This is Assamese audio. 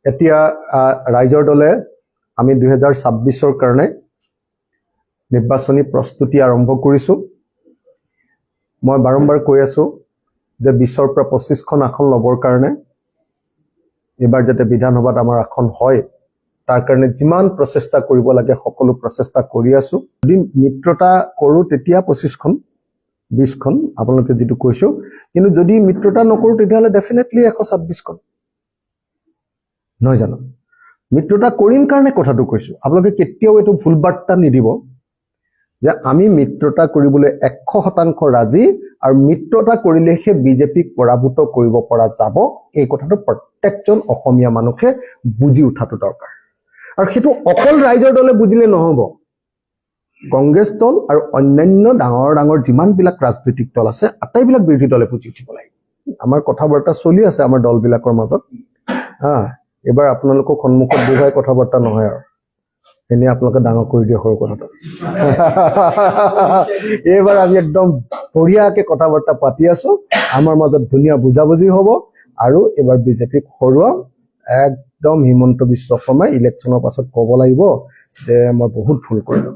এতিয়া ৰাইজৰ দলে আমি 2026ৰ কাৰণে নিৰ্বাচনী প্ৰস্তুতি আৰম্ভ কৰিছোঁ। মই বাৰম্বাৰ কৈ আছোঁ যে 20ৰ পৰা 25খন আসন ল'বৰ কাৰণে এবাৰ যাতে বিধানসভাত আমাৰ আসন হয় তাৰ কাৰণে যিমান প্ৰচেষ্টা কৰিব লাগে সকলো প্ৰচেষ্টা কৰি আছোঁ। যদি মিত্ৰতা কৰোঁ তেতিয়া 25খন 20খন আপোনালোকে যেটো কৈছো, কিন্তু যদি মিত্ৰতা নকৰোঁ তেতিয়াহ'লে ডেফিনেটলি 126খন নহয় জানো। মিত্ৰতা কৰিম কাৰণে কথাটো কৈছো, আপোনালোকে কেতিয়াও এইটো ভুল বাৰ্তা নিদিব যে আমি মিত্ৰতা কৰিবলৈ 100% ৰাজি আৰু মিত্ৰতা কৰিলেহে বিজেপিক পৰাভূত কৰিব পৰা যাব। এই কথাটো প্ৰত্যেকজন অসমীয়া মানুহে বুজি উঠাটো দৰকাৰ। আৰু সেইটো অকল ৰাইজৰ দলে বুজিলে নহ'ব, কংগ্ৰেছ দল আৰু অন্যান্য ডাঙৰ ডাঙৰ যিমানবিলাক ৰাজনৈতিক দল আছে আটাইবিলাক বিৰোধী দলে বুজি উঠিব লাগে। আমাৰ কথা বাৰ্তা চলি আছে আমাৰ দলবিলাকৰ মাজত। এবাৰ আপোনালোকক সন্মুখত বুজাই কথা বাৰ্তা নহয় আৰু এনে আপোনালোকে ডাঙৰ কৰি দিয়ে সৰু কথাটো। এইবাৰ আমি একদম বঢ়িয়াকে কথা বাৰ্তা পাতি আছো, আমাৰ মাজত ধুনীয়া বুজাবুজি হ'ব আৰু এবাৰ বিজেপিক হৰুৱাম। একদম হিমন্ত বিশ্ব শৰ্মাই ইলেকশ্যনৰ পাছত ক'ব লাগিব যে মই বহুত ভুল কৰিলোঁ।